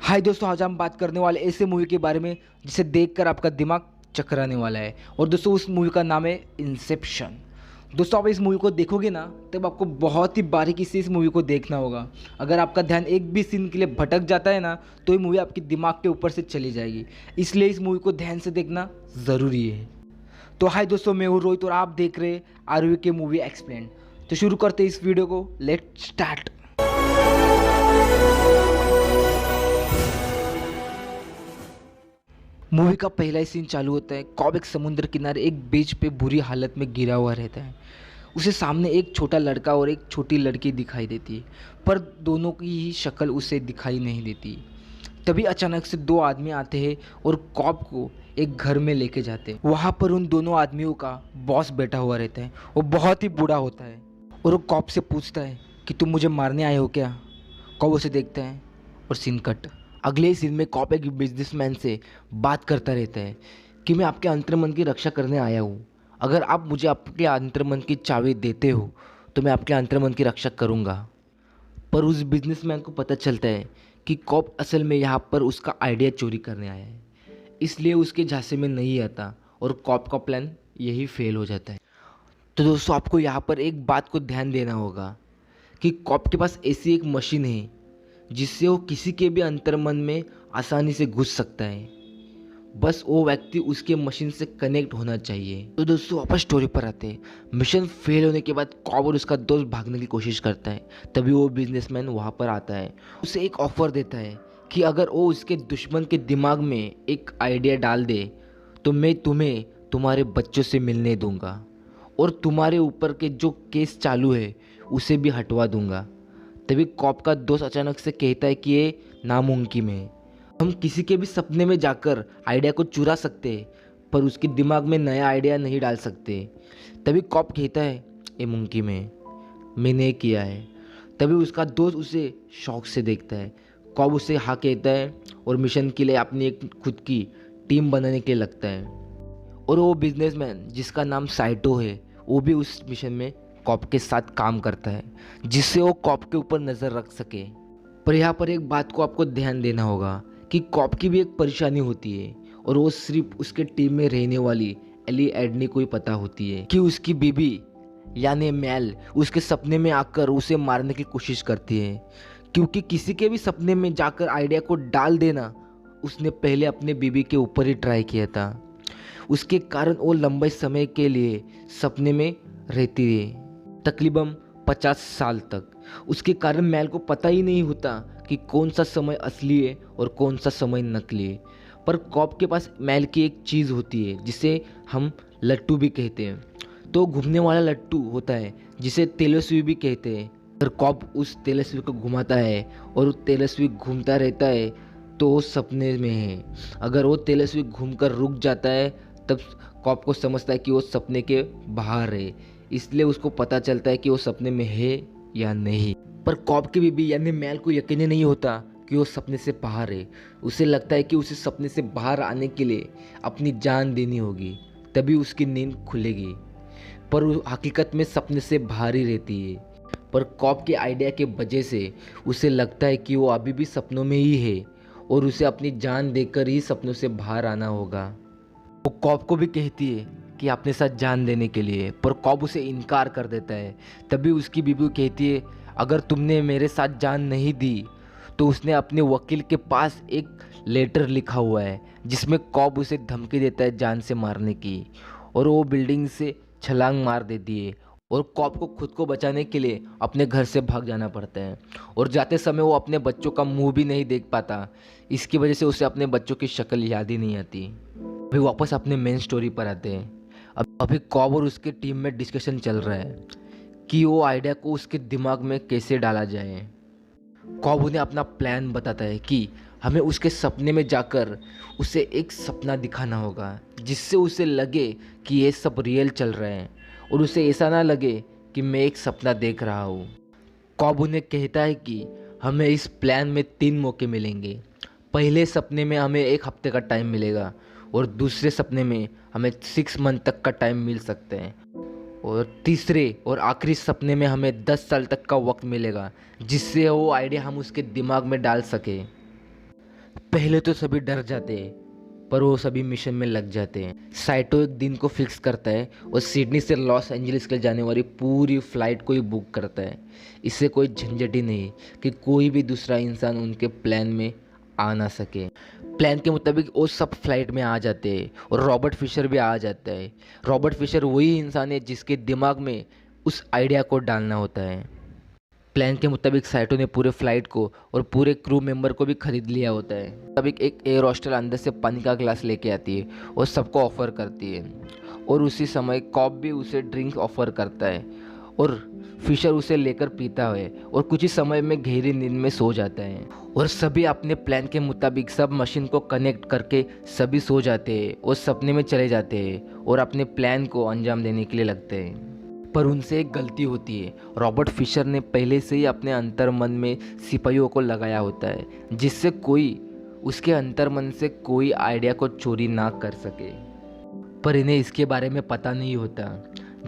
हाय दोस्तों, आज हम बात करने वाले ऐसे मूवी के बारे में जिसे देखकर आपका दिमाग चकराने वाला है। और दोस्तों उस मूवी का नाम है इंसेप्शन। दोस्तों आप इस मूवी को देखोगे ना तब आपको बहुत ही बारीकी से इस मूवी को देखना होगा। अगर आपका ध्यान एक भी सीन के लिए भटक जाता है ना तो ये मूवी आपके दिमाग के ऊपर से चली जाएगी। इसलिए इस मूवी को ध्यान से देखना ज़रूरी है। तो हाय दोस्तों, मैं हूँ रोहित और आप देख रहे आरवी के मूवी एक्सप्लेन। तो शुरू करते हैं इस वीडियो को। Let start. मूवी का पहला ही सीन चालू होता है। कॉब एक समुद्र किनारे एक बीच पे बुरी हालत में गिरा हुआ रहता है। उसे सामने एक छोटा लड़का और एक छोटी लड़की दिखाई देती है, पर दोनों की ही शक्ल उसे दिखाई नहीं देती। तभी अचानक से दो आदमी आते हैं और कॉब को एक घर में लेके जाते हैं। वहाँ पर उन दोनों आदमियों का बॉस बैठा हुआ रहता है। वो बहुत ही बूढ़ा होता है और वो कॉब से पूछता है कि तुम मुझे मारने आए हो क्या। कॉब उसे देखता है और सीन कट। अगले सीन में कॉप एक बिजनेसमैन से बात करता रहता है कि मैं आपके अंतर्मन की रक्षा करने आया हूँ। अगर आप मुझे आपके अंतर्मन की चाबी देते हो तो मैं आपके अंतर्मन की रक्षा करूँगा। पर उस बिजनेसमैन को पता चलता है कि कॉप असल में यहाँ पर उसका आइडिया चोरी करने आया है, इसलिए उसके झांसे में नहीं आता और कॉप का प्लान यही फेल हो जाता है। तो दोस्तों आपको यहाँ पर एक बात को ध्यान देना होगा कि कॉप के पास ऐसी एक मशीन है जिससे वो किसी के भी अंतर्मन में आसानी से घुस सकता है। बस वो व्यक्ति उसके मशीन से कनेक्ट होना चाहिए। तो दोस्तों वापस स्टोरी पर आते हैं। मिशन फेल होने के बाद कॉब और उसका दोस्त भागने की कोशिश करता है। तभी वो बिजनेसमैन वहाँ पर आता है। उसे एक ऑफर देता है कि अगर वो उसके दुश्मन के दिमाग में एक आइडिया डाल दे तो मैं तुम्हें तुम्हारे बच्चों से मिलने दूंगा और तुम्हारे ऊपर के जो केस चालू है उसे भी हटवा दूंगा। तभी कॉप का दोस्त अचानक से कहता है कि ये नामुमकिन है। हम किसी के भी सपने में जाकर आइडिया को चुरा सकते हैं पर उसके दिमाग में नया आइडिया नहीं डाल सकते। तभी कॉप कहता है ये मुमकिन है, मैंने किया है। तभी उसका दोस्त उसे शौक से देखता है। कॉप उसे हाँ कहता है और मिशन के लिए अपनी एक खुद की टीम बनाने के लिए लगता है। और वो बिजनेसमैन जिसका नाम साइटो है वो भी उस मिशन में कॉप के साथ काम करता है जिससे वो कॉप के ऊपर नज़र रख सके। पर यहाँ पर एक बात को आपको ध्यान देना होगा कि कॉप की भी एक परेशानी होती है और वो सिर्फ उसके टीम में रहने वाली एली एडनी को ही पता होती है कि उसकी बीबी यानी मेल उसके सपने में आकर उसे मारने की कोशिश करती है। क्योंकि किसी के भी सपने में जाकर आइडिया को डाल देना उसने पहले अपने बीबी के ऊपर ही ट्राई किया था। उसके कारण वो लंबे समय के लिए सपने में रहती है, तकरीबन 50 साल तक। उसके कारण मैल को पता ही नहीं होता कि कौन सा समय असली है और कौन सा समय नकली है। पर कॉप के पास मैल की एक चीज़ होती है जिसे हम लट्टू भी कहते हैं। तो घूमने वाला लट्टू होता है जिसे तेलस्वी भी कहते हैं। अगर कॉप उस तेलस्वी को घुमाता है और वो तेलस्वी घूमता रहता है तो वो सपने में है। अगर वो तेलस्वी घूमकर रुक जाता है तब कॉप को समझता है कि वो सपने के बाहर है, इसलिए उसको पता चलता है कि वो सपने में है या नहीं। पर कॉप की बीबी यानी मैल को यकीन ही नहीं होता कि वो सपने से बाहर है। उसे लगता है कि उसे सपने से बाहर आने के लिए अपनी जान देनी होगी, तभी उसकी नींद खुलेगी। पर वो हकीकत में सपने से बाहर ही रहती है। पर कॉप के आइडिया के वजह से उसे लगता है कि वो अभी भी सपनों में ही है और उसे अपनी जान देकर ही सपनों से बाहर आना होगा। वो कॉप को भी कहती है कि अपने साथ जान देने के लिए, पर कॉब उसे इनकार कर देता है। तभी उसकी बीबी कहती है अगर तुमने मेरे साथ जान नहीं दी तो उसने अपने वकील के पास एक लेटर लिखा हुआ है जिसमें कॉब उसे धमकी देता है जान से मारने की, और वो बिल्डिंग से छलांग मार देती है। और कॉब को खुद को बचाने के लिए अपने घर से भाग जाना पड़ता है और जाते समय वो अपने बच्चों का मुंह भी नहीं देख पाता। इसकी वजह से उसे अपने बच्चों की शक्ल याद ही नहीं आती। अभी वापस अपने मेन स्टोरी पर आते हैं। अभी कॉब और उसके टीम में डिस्कशन चल रहा है कि वो आइडिया को उसके दिमाग में कैसे डाला जाए। कॉब उन्हें अपना प्लान बताता है कि हमें उसके सपने में जाकर उसे एक सपना दिखाना होगा जिससे उसे लगे कि ये सब रियल चल रहा है और उसे ऐसा ना लगे कि मैं एक सपना देख रहा हूँ। कॉब उन्हें कहता है कि हमें इस प्लान में 3 मौके मिलेंगे। पहले सपने में हमें 1 हफ्ते का टाइम मिलेगा और दूसरे सपने में हमें 6 मंथ तक का टाइम मिल सकते हैं और तीसरे और आखिरी सपने में हमें 10 साल तक का वक्त मिलेगा जिससे वो आइडिया हम उसके दिमाग में डाल सके। पहले तो सभी डर जाते हैं, पर वो सभी मिशन में लग जाते हैं। साइटो एक दिन को फिक्स करता है और सिडनी से लॉस एंजलिस के जाने वाली पूरी फ्लाइट को ही बुक करता है। इससे कोई झंझट ही नहीं कि कोई भी दूसरा इंसान उनके प्लान में आ ना सके। प्लान के मुताबिक वो सब फ्लाइट में आ जाते हैं और रॉबर्ट फिशर भी आ जाता है। रॉबर्ट फिशर वही इंसान है जिसके दिमाग में उस आइडिया को डालना होता है। प्लान के मुताबिक साइटो ने पूरे फ्लाइट को और पूरे क्रू मेंबर को भी खरीद लिया होता है। तभी एक एयर हॉस्टल अंदर से पानी का ग्लास लेके आती है और सबको ऑफर करती है, और उसी समय कॉप भी उसे ड्रिंक ऑफर करता है और फिशर उसे लेकर पीता है और कुछ ही समय में गहरी नींद में सो जाता है। और सभी अपने प्लान के मुताबिक सब मशीन को कनेक्ट करके सभी सो जाते हैं और सपने में चले जाते हैं और अपने प्लान को अंजाम देने के लिए लगते हैं। पर उनसे एक गलती होती है। रॉबर्ट फिशर ने पहले से ही अपने अंतर्मन में सिपाहियों को लगाया होता है, जिससे कोई उसके अंतर्मन से कोई आइडिया को चोरी ना कर सके। पर इन्हें इसके बारे में पता नहीं होता,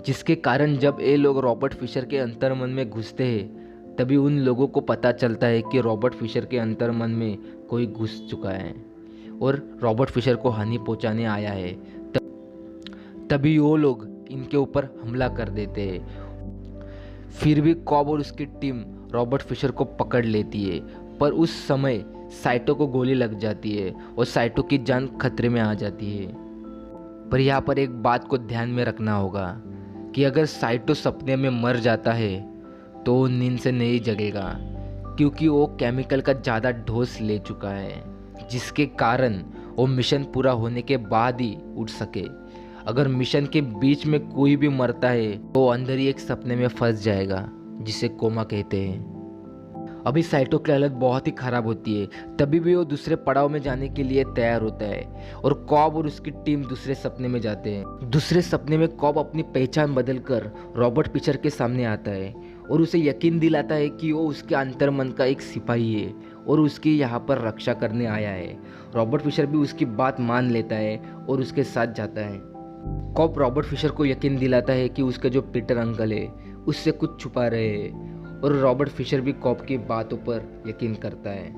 जिसके कारण जब ये लोग रॉबर्ट फिशर के अंतर्मन में घुसते हैं तभी उन लोगों को पता चलता है कि रॉबर्ट फिशर के अंतर्मन में कोई घुस चुका है और रॉबर्ट फिशर को हानि पहुंचाने आया है। तभी वो लोग इनके ऊपर हमला कर देते हैं। फिर भी कॉब और उसकी टीम रॉबर्ट फिशर को पकड़ लेती है, पर उस समय साइटो को गोली लग जाती है और साइटो की जान खतरे में आ जाती है। पर यहाँ पर एक बात को ध्यान में रखना होगा कि अगर साइटो सपने में मर जाता है तो वो नींद से नहीं जगेगा, क्योंकि वो केमिकल का ज़्यादा डोज ले चुका है, जिसके कारण वो मिशन पूरा होने के बाद ही उठ सके। अगर मिशन के बीच में कोई भी मरता है तो अंदर ही एक सपने में फंस जाएगा, जिसे कोमा कहते हैं। अभी साइटो की हालत बहुत ही खराब होती है, तभी भी वो दूसरे पड़ाव में जाने के लिए तैयार होता है और कॉब और उसकी टीम दूसरे सपने में जाते हैं। दूसरे सपने में कॉब अपनी पहचान बदलकर रॉबर्ट फिशर के सामने आता है और उसे यकीन दिलाता है कि वो उसके अंतर्मन का एक सिपाही है और उसकी यहाँ पर रक्षा करने आया है। रॉबर्ट फिशर भी उसकी बात मान लेता है और उसके साथ जाता है। कॉब रॉबर्ट फिशर को यकीन दिलाता है कि उसके जो पीटर अंकल है उससे कुछ छुपा रहे हैं, और रॉबर्ट फिशर भी कॉब की बातों पर यकीन करता है।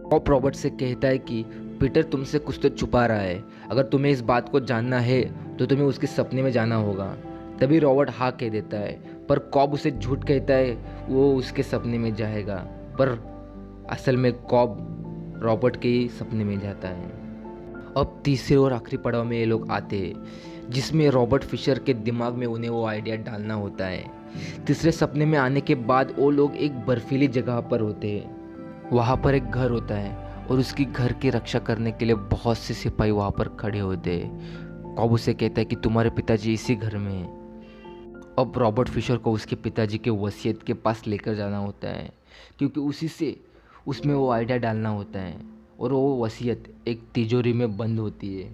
कॉब रॉबर्ट से कहता है कि पीटर तुमसे कुछ तो छुपा रहा है, अगर तुम्हें इस बात को जानना है तो तुम्हें उसके सपने में जाना होगा। तभी रॉबर्ट हाँ कह देता है, पर कॉब उसे झूठ कहता है वो उसके सपने में जाएगा, पर असल में कॉब रॉबर्ट के ही सपने में जाता है। अब तीसरे और आखिरी पड़ाव में ये लोग आते हैं, जिसमें रॉबर्ट फिशर के दिमाग में उन्हें वो आइडिया डालना होता है। तीसरे सपने में आने के बाद वो लोग एक बर्फीली जगह पर होते हैं। वहाँ पर एक घर होता है और उसकी घर की रक्षा करने के लिए बहुत से सिपाही वहाँ पर खड़े होते हैं। कॉब उसे कहता है कि तुम्हारे पिताजी इसी घर में हैं। अब रॉबर्ट फिशर को उसके पिताजी के वसीयत के पास लेकर जाना होता है, क्योंकि उसी से उसमें वो आइडिया डालना होता है, और वो वसीयत एक तिजोरी में बंद होती है।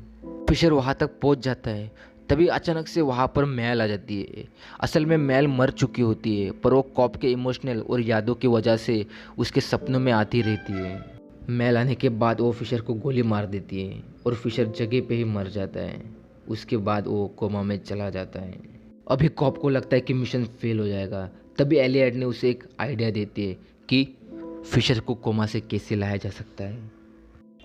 फिशर वहाँ तक पहुँच जाता है, तभी अचानक से वहाँ पर मैल आ जाती है। असल में मैल मर चुकी होती है, पर वो कॉब के इमोशनल और यादों की वजह से उसके सपनों में आती रहती है। मैल आने के बाद वो फिशर को गोली मार देती है और फिशर जगह पे ही मर जाता है। उसके बाद वो कोमा में चला जाता है। अभी कॉब को लगता है कि मिशन फेल हो जाएगा। तभी एलियट ने उसे एक आइडिया देती है कि फिशर को कोमा से कैसे लाया जा सकता है।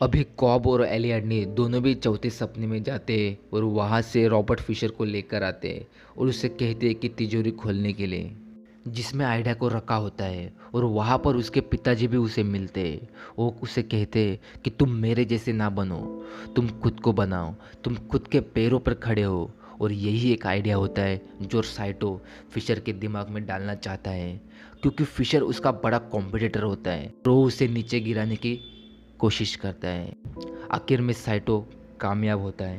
अभी कॉब और एलियट ने दोनों भी चौथे सपने में जाते हैं और वहाँ से रॉबर्ट फिशर को लेकर आते हैं और उसे कहते हैं कि तिजोरी खोलने के लिए, जिसमें आइडिया को रखा होता है। और वहाँ पर उसके पिताजी भी उसे मिलते हैं। वो उसे कहते हैं कि तुम मेरे जैसे ना बनो, तुम खुद को बनाओ, तुम खुद के पैरों पर खड़े हो। और यही एक आइडिया होता है जो साइटो फिशर के दिमाग में डालना चाहता है, क्योंकि फिशर उसका बड़ा कॉम्पिटिटर होता है। वो उसे नीचे गिराने की कोशिश करता है। आखिर में साइटो कामयाब होता है,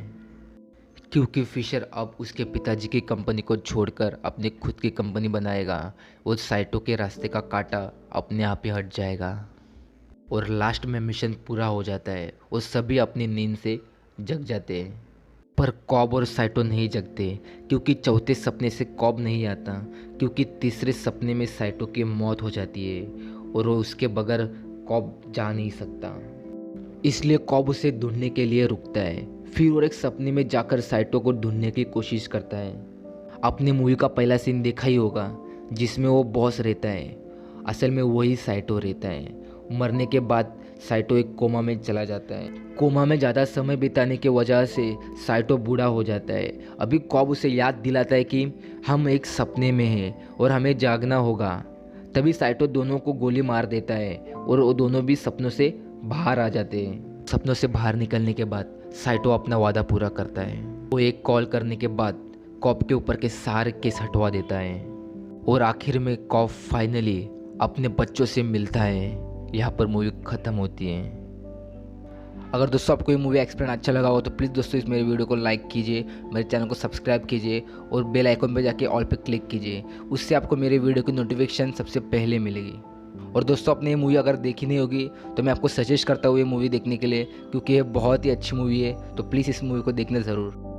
क्योंकि फिशर अब उसके पिताजी की कंपनी को छोड़कर अपनी खुद की कंपनी बनाएगा। वो साइटो के रास्ते का कांटा अपने आप ही हट जाएगा और लास्ट में मिशन पूरा हो जाता है और सभी अपनी नींद से जग जाते हैं। पर कॉब और साइटो नहीं जगते, क्योंकि चौथे सपने से कॉब नहीं आता, क्योंकि तीसरे सपने में साइटो की मौत हो जाती है और वो उसके बगैर कॉब जा नहीं सकता। इसलिए कॉब उसे ढूंढने के लिए रुकता है। फिर और एक सपने में जाकर साइटो को ढूंढने की कोशिश करता है। आपने मूवी का पहला सीन देखा ही होगा, जिसमें वो बॉस रहता है। असल में वही साइटो रहता है। मरने के बाद साइटो एक कोमा में चला जाता है। कोमा में ज़्यादा समय बिताने की वजह से साइटो बूढ़ा हो जाता है। अभी कॉब उसे याद दिलाता है कि हम एक सपने में हैं और हमें जागना होगा। तभी साइटो दोनों को गोली मार देता है और वो दोनों भी सपनों से बाहर आ जाते हैं। सपनों से बाहर निकलने के बाद साइटो अपना वादा पूरा करता है। वो एक कॉल करने के बाद कॉब के ऊपर के सारे केस हटवा देता है और आखिर में कॉब फाइनली अपने बच्चों से मिलता है। यहाँ पर मूवी ख़त्म होती है। अगर दोस्तों आपको ये मूवी एक्सप्लेन अच्छा लगा हो तो प्लीज़ दोस्तों इस मेरे वीडियो को लाइक कीजिए, मेरे चैनल को सब्सक्राइब कीजिए और बेल आइकन पे जाके ऑल पे क्लिक कीजिए। उससे आपको मेरे वीडियो की नोटिफिकेशन सबसे पहले मिलेगी। और दोस्तों आपने ये मूवी अगर देखी नहीं होगी तो मैं आपको सजेस्ट करता हूँ ये मूवी देखने के लिए, क्योंकि ये बहुत ही अच्छी मूवी है। तो प्लीज़ इस मूवी को देखना ज़रूर।